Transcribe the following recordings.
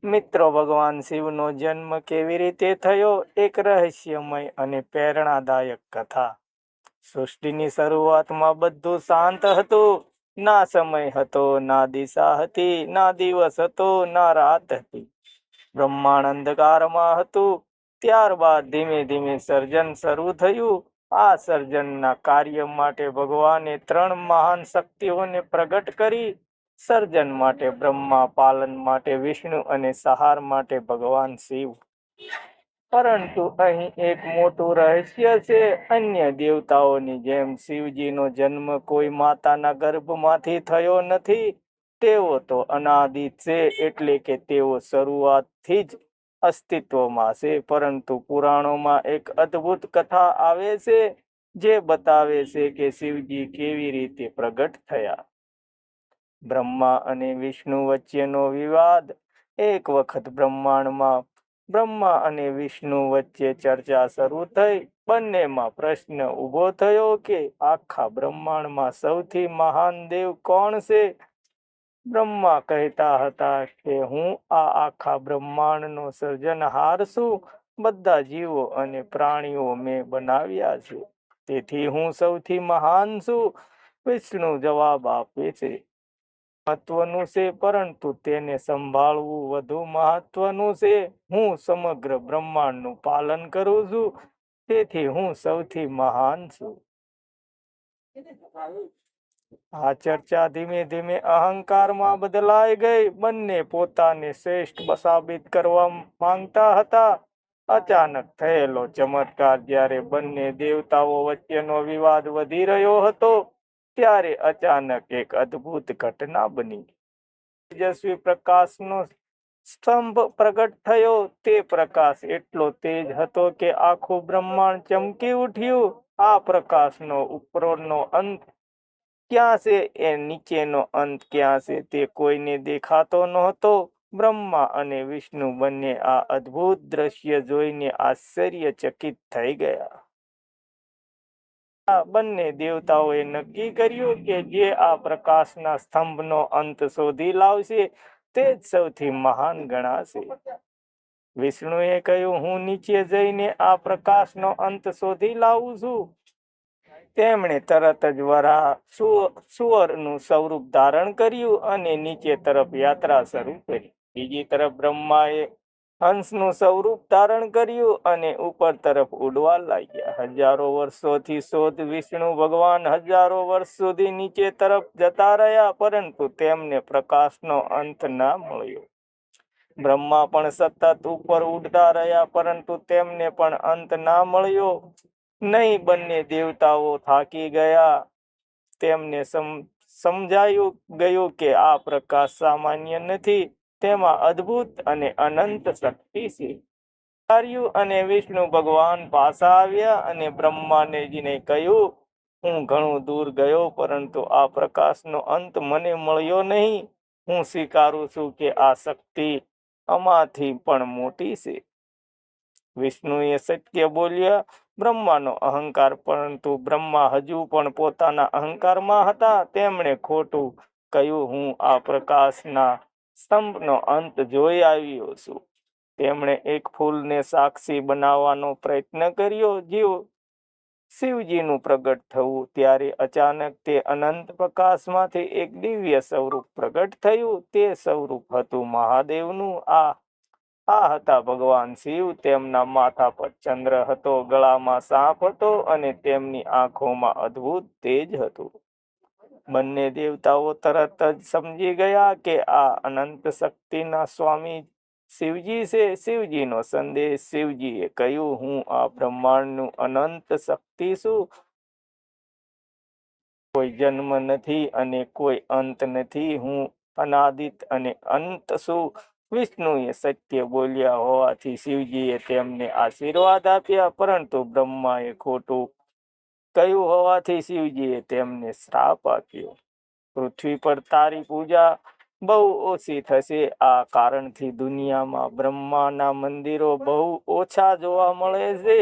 મિત્રો, ભગવાન શિવનો જન્મ કેવી રીતે થયો? એક રહસ્યમય અને પ્રેરણાદાયક કથા. સૃષ્ટિની શરૂઆતમાં બધું શાંત હતું. ના સમય હતો, ના દિશા હતી, ના દિવસ હતો, ના રાત હતી. બ્રહ્માંડ અંધકારમાં હતું. ત્યારબાદ ધીમે ધીમે સર્જન શરૂ થયું. આ સર્જનના કાર્ય માટે ભગવાને ત્રણ મહાન શક્તિઓને પ્રગટ કરી. સર્જન માટે બ્રહ્મા, પાલન માટે વિષ્ણુ અને સહાર માટે ભગવાન શિવ. પરંતુ અહીં એક મોટું રહસ્ય છે. અન્ય દેવતાઓની જેમ શિવજીનો જન્મ કોઈ માતાના ગર્ભમાંથી થયો નથી. તેઓ તો અનાદિ છે, એટલે કે તેઓ શરૂઆતથી જ અસ્તિત્વમાં છે. પરંતુ પુરાણોમાં એક અદ્ભુત કથા આવે છે જે બતાવે છે કે શિવજી કેવી રીતે પ્રગટ થયા. બ્રહ્મા અને વિષ્ણુ વચ્ચેનો વિવાદ. એક વખત બ્રહ્માંડમાં બ્રહ્મા અને વિષ્ણુ વચ્ચે ચર્ચા શરૂ થઈ. બંનેમાં પ્રશ્ન ઊભો થયો કે આખા બ્રહ્માંડમાં સૌથી મહાન દેવ કોણ છે? બ્રહ્મા કહેતા હતા કે હું આ આખા બ્રહ્માંડનો સર્જનહાર છું. બધા જીવો અને પ્રાણીઓ મેં બનાવ્યા છે, તેથી હું સૌથી મહાન છું. વિષ્ણુ જવાબ આપે છે, મહત્વનું છે, પરંતુ તેને સંભાળવું વધુ મહત્વનું છે. હું સમગ્ર બ્રહ્માંડનું પાલન કરું છું, તેથી હું સૌથી મહાન છું. આ ચર્ચા ધીમે ધીમે અહંકારમાં બદલાઈ ગઈ. બંને પોતાને શ્રેષ્ઠ સાબિત કરવા માંગતા હતા. અચાનક થયેલો ચમત્કાર. જ્યારે બંને દેવતાઓ વચ્ચેનો વિવાદ વધી રહ્યો હતો, ત્યારે અચાનક એક અદ્ભુત ઘટના બની. તેજસ્વી પ્રકાશનો સ્તંભ પ્રગટ થયો. તે પ્રકાશ એટલો તેજ હતો કે આખું બ્રહ્માંડ ચમકી ઉઠ્યું. આ પ્રકાશનો ઉપરનો અંત ક્યાં છે, એ નીચેનો અંત ક્યાં છે, તે કોઈને દેખાતો નહોતો. બ્રહ્મા અને વિષ્ણુ બંને આ અદ્ભુત દ્રશ્ય જોઈને આશ્ચર્યચકિત થઈ ગયા. બંને દેવતાઓએ નક્કી કર્યું કે જે આ પ્રકાશના સ્તંભનો અંત શોધી લાવશે તે જ સૌથી મહાન ગણાશે. વિષ્ણુએ કહ્યું, હું નીચે જઈને આ પ્રકાશનો અંત શોધી લાવું છું. તેમણે તરત જ વરાહ સુવરનું સ્વરૂપ ધારણ કર્યું અને નીચે તરફ યાત્રા શરૂ કરી. બીજી તરફ બ્રહ્માએ હંસનું સ્વરૂપ ધારણ કર્યું અને ઉપર તરફ ઉડવા લાગ્યા. હજારો વર્ષોથી શોધ. વિષ્ણુ ભગવાન હજારો વર્ષ સુધી નીચે તરફ જતા રહ્યા, પરંતુ તેમને પ્રકાશનો અંત ના મળ્યો. બ્રહ્મા પણ સતત ઉપર ઉડતા રહ્યા, પરંતુ તેમને પણ અંત ના મળ્યો. નહીં, બંને દેવતાઓ થાકી ગયા. તેમને સમજાયું ગયું કે આ પ્રકાશ સામાન્ય નથી, તેમાં અદ્ભુત અને અનંત શક્તિ છે. અને વિષ્ણુ ભગવાન પાછા આવ્યા અને બ્રહ્માને જીને કહ્યું, હું ઘણું દૂર ગયો, પરંતુ આ પ્રકાશનો અંત મને મળ્યો નહીં. હું સ્વીકારું છું કે આ શક્તિ આમાંથી પણ મોટી છે. વિષ્ણુએ સત્ય બોલ્યા. બ્રહ્માનો અહંકાર. પરંતુ બ્રહ્મા હજુ પણ પોતાના અહંકારમાં હતા. તેમણે ખોટું કહ્યું, હું આ પ્રકાશના સ્તંભનો અંત જોઈ આવ્યો છું. તેમણે એક ફૂલને સાક્ષી બનાવવાનો પ્રયત્ન કર્યો. જેવું શિવજીનું પ્રગટ થવું, ત્યારે અચાનક તે અનંત પ્રકાશમાંથી એક દિવ્ય સ્વરૂપ પ્રગટ થયું. તે સ્વરૂપ હતું મહાદેવનું. આ હતા ભગવાન શિવ. તેમના માથા પર ચંદ્ર હતો, ગળામાં સાપ હતો અને તેમની આંખોમાં અદ્ભુત તેજ હતું. બંને દેવતાઓ તરત જ સમજી ગયા કે આ અનંત શક્તિના સ્વામી શિવજી છે. શિવજીનો સંદેશ. શિવજીએ કહ્યું, હું આ બ્રહ્માંડનું અનંત શક્તિ છું. કોઈ જન્મ નથી અને કોઈ અંત નથી. હું અનાદિત અને અંત છું. વિષ્ણુએ સત્ય બોલ્યા હોવાથી શિવજીએ તેમને આશીર્વાદ આપ્યા, પરંતુ બ્રહ્માએ ખોટું કહ્યું હોવાથી શિવજીએ તેમને શ્રાપ આપ્યો. પૃથ્વી પર તારી પૂજા બહુ ઓછી થશે. આ કારણથી દુનિયામાં બ્રહ્માના મંદિરો બહુ ઓછા જોવા મળે છે.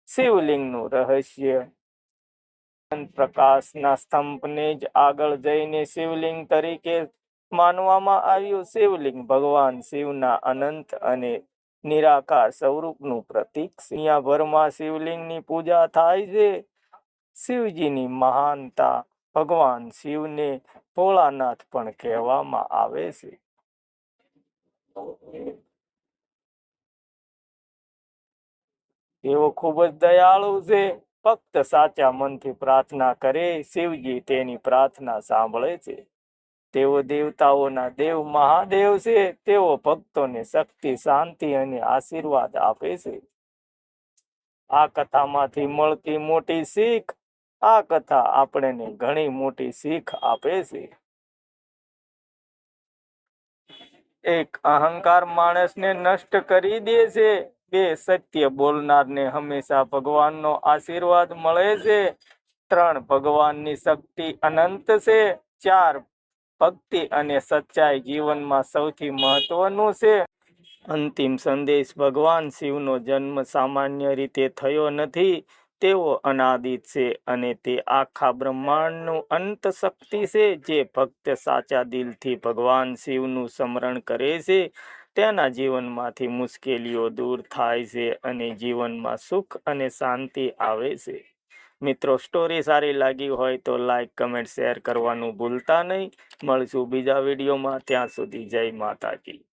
શિવલિંગનું રહસ્ય. પ્રકાશના સ્તંભને જ આગળ જઈને શિવલિંગ તરીકે માનવામાં આવ્યું. શિવલિંગ ભગવાન શિવના અનંત અને નિરાકાર સ્વરૂપનું પ્રતીક છે. દુનિયાભરમાં શિવલિંગની પૂજા થાય છે. શિવજીની મહાનતા ભગવાન શિવને ભોળાનાથ પણ કહેવામાં આવે છે. તેઓ ખૂબ જ દયાળુ છે. ફક્ત સાચા મનથી પ્રાર્થના કરે શિવજી તેની પ્રાર્થના સાંભળે છે. તેઓ દેવતાઓના દેવ મહાદેવ છે. તેઓ ભક્તોને શક્તિ, શાંતિ અને આશીર્વાદ આપે છે. આ કથામાંથી મળતી મોટી શીખ. આ કથા આપણને ઘણી મોટી શીખ આપે છે. એક, અહંકાર માણસને નષ્ટ કરી દે છે. 2, સત્ય બોલનારને હંમેશા ભગવાનનો આશીર્વાદ મળે છે. 3, ભગવાનની શક્તિ અનંત છે. 4, ભક્તિ અને સચ્ચાઈ જીવનમાં સૌથી મહત્વનું છે. અંતિમ સંદેશ. ભગવાન શિવનો જન્મ સામાન્ય રીતે થયો નથી. તેઓ અનાદિત છે અને તે આખા બ્રહ્માંડનું અંત શક્તિ છે. જે ભક્ત સાચા દિલથી ભગવાન શિવનું સ્મરણ કરે છે તેના જીવનમાંથી મુશ્કેલીઓ દૂર થાય છે અને જીવનમાં સુખ અને શાંતિ આવે છે. મિત્રો, સ્ટોરી સારી લાગી હોય તો લાઈક, કમેન્ટ, શેર કરવાનું ભૂલતા નહીં. મળશું બીજા વિડીયોમાં. ત્યાં સુધી જય માતાજી.